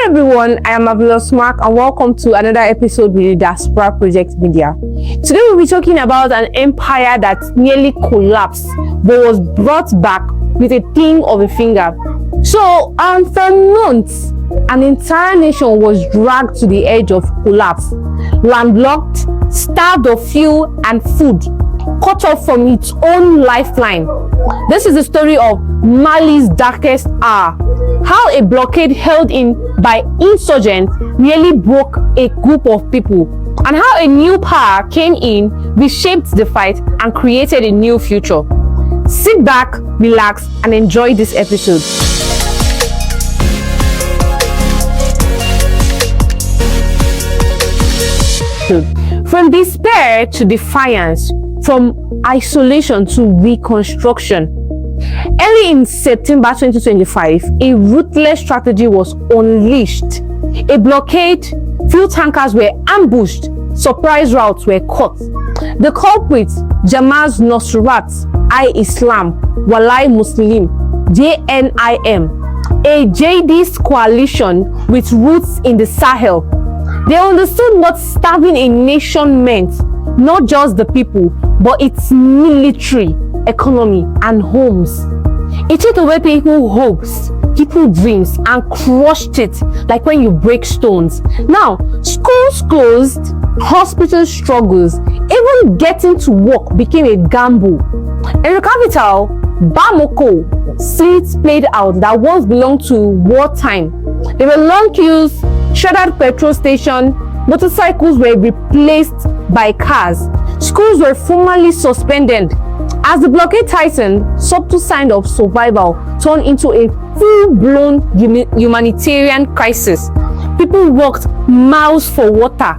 Hi everyone, I am Marvelous Mark and welcome to another episode with the Diaspora Project Media. Today we'll be talking about an empire that nearly collapsed but was brought back with a thing of a finger. So, for months, an entire nation was dragged to the edge of collapse, landlocked, starved of fuel and food, cut off from its own lifeline. This is the story of Mali's darkest hour. How a blockade held in by insurgents nearly broke a group of people, and how a new power came in, reshaped the fight, and created a new future. Sit back, relax, and enjoy this episode. From despair to defiance, from isolation to reconstruction. Early in September 2025, a ruthless strategy was unleashed. A blockade, fuel tankers were ambushed, surprise routes were cut. The culprits, Jamaat Nusrat al-Islam Walai Muslim (JNIM), a jihadist coalition with roots in the Sahel. They understood what starving a nation meant, not just the people, but its military, economy, and homes. It took away people's hopes, people's dreams, and crushed it like when you break stones. Now, schools closed, hospitals struggles, even getting to work became a gamble. In the capital, Bamako, streets played out that once belonged to wartime. There were long queues, shuttered petrol stations, motorcycles were replaced by cars, schools were formally suspended. As the blockade tightened, subtle signs of survival turned into a full-blown humanitarian crisis. People walked miles for water.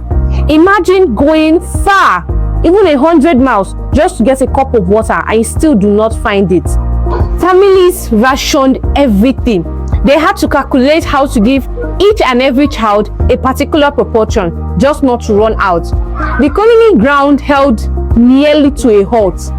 Imagine going far, even 100 miles, just to get a cup of water, and you still do not find it. Families rationed everything. They had to calculate how to give each and every child a particular proportion, just not to run out. The economy ground held nearly to a halt.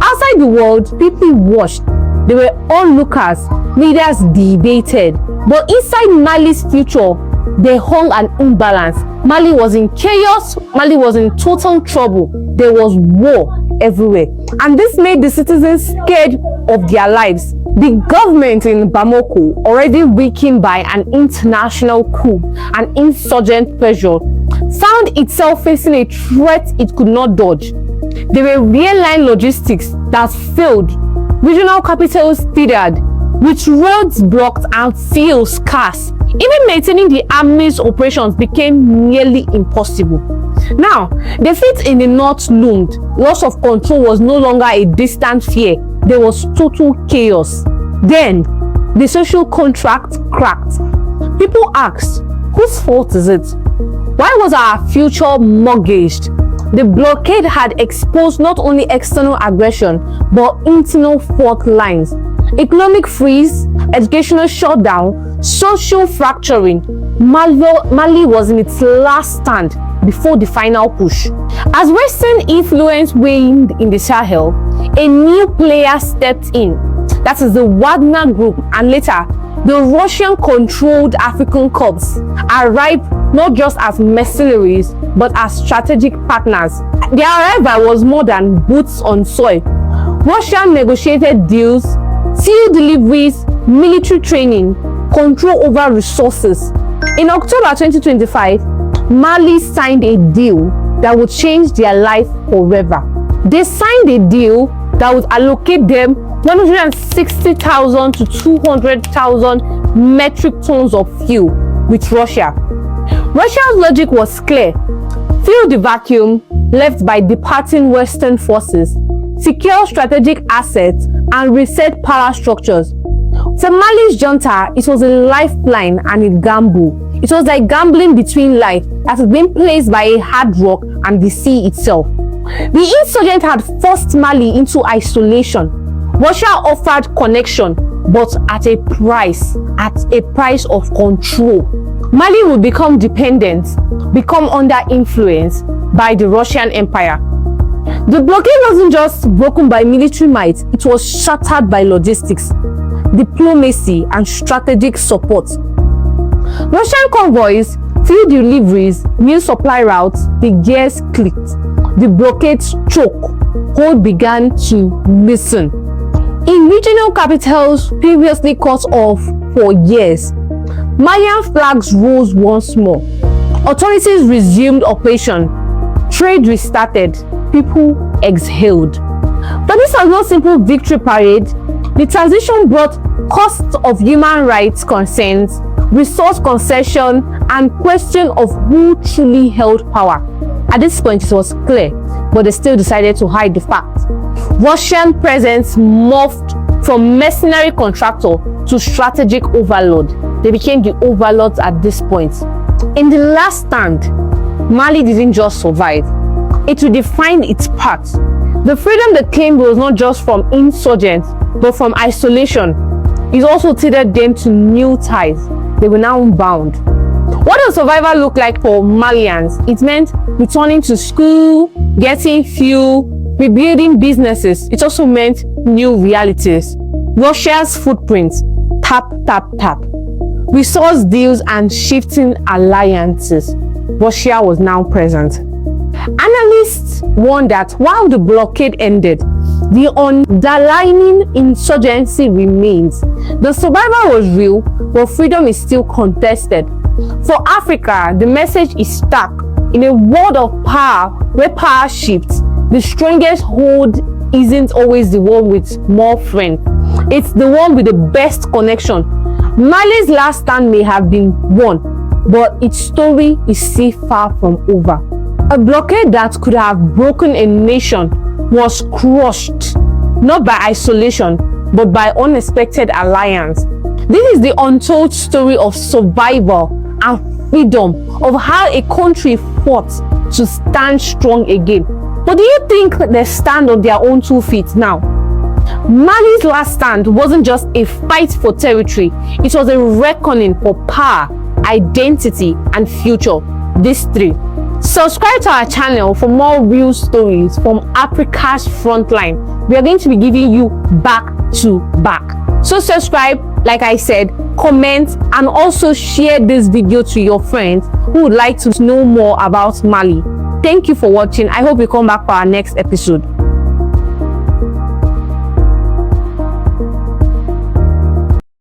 Outside the world, people watched. They were onlookers. Leaders debated. But inside Mali's future, they hung an imbalance. Mali was in chaos. Mali was in total trouble. There was war everywhere. And this made the citizens scared of their lives. The government in Bamako, already weakened by an international coup and insurgent pressure, found itself facing a threat it could not dodge. There were real-line logistics that failed, regional capitals teetered, with roads blocked and fuel scarce. Even maintaining the army's operations became nearly impossible. Now, defeat in the north loomed. Loss of control was no longer a distant fear. There was total chaos. Then, the social contract cracked. People asked, whose fault is it? Why was our future mortgaged? The blockade had exposed not only external aggression, but internal fault lines. Economic freeze, educational shutdown, social fracturing. Mali was in its last stand before the final push. As Western influence waned in the Sahel, a new player stepped in. That is the Wagner Group, and later, the Russian-controlled African Corps arrived not just as mercenaries, but as strategic partners. Their arrival was more than boots on soil. Russia negotiated deals, fuel deliveries, military training, control over resources. In October 2025, Mali signed a deal that would change their life forever. They signed a deal that would allocate them 160,000 to 200,000 metric tons of fuel with Russia. Russia's logic was clear. Fill the vacuum left by departing Western forces, secure strategic assets, and reset power structures. To Mali's junta, it was a lifeline and a gamble. It was like gambling between life that had been placed by a hard rock and the sea itself. The insurgent had forced Mali into isolation. Russia offered connection, but at a price of control. Mali would become dependent, become under influence by the Russian Empire. The blockade wasn't just broken by military might, it was shattered by logistics, diplomacy, and strategic support. Russian convoys, field deliveries, new supply routes, the gears clicked. The blockade choke. Hold began to listen. In regional capitals previously cut off for years, Malian flags rose once more. Authorities resumed operation. Trade restarted. People exhaled. But this was no simple victory parade. The transition brought costs of human rights concerns, resource concession, and question of who truly held power. At this point, it was clear, but they still decided to hide the fact. Russian presence morphed from mercenary contractor to strategic overlord. They became the overlords at this point. In the last stand, Mali didn't just survive. It redefined its path. The freedom they claimed was not just from insurgents, but from isolation. It also tethered them to new ties. They were now bound. What does survival look like for Malians? It meant returning to school, getting fuel, rebuilding businesses. It also meant new realities. Russia's footprint, tap, tap, tap. Resource deals and shifting alliances. Russia was now present. Analysts warned that while the blockade ended, the underlying insurgency remains. The survival was real, but freedom is still contested. For Africa, the message is stark. In a world of power, where power shifts, the strongest hold isn't always the one with more friends. It's the one with the best connection. Mali's last stand may have been won, but its story is still far from over. A blockade that could have broken a nation was crushed, not by isolation, but by unexpected alliance. This is the untold story of survival and freedom, of how a country fought to stand strong again. But do you think they stand on their own 2 feet now? Mali's last stand wasn't just a fight for territory, it was a reckoning for power, identity, and future. These three. Subscribe to our channel for more real stories from Africa's frontline. We are going to be giving you back to back. So subscribe, like I said, comment, and also share this video to your friends who would like to know more about Mali. Thank you for watching. I hope you come back for our next episode.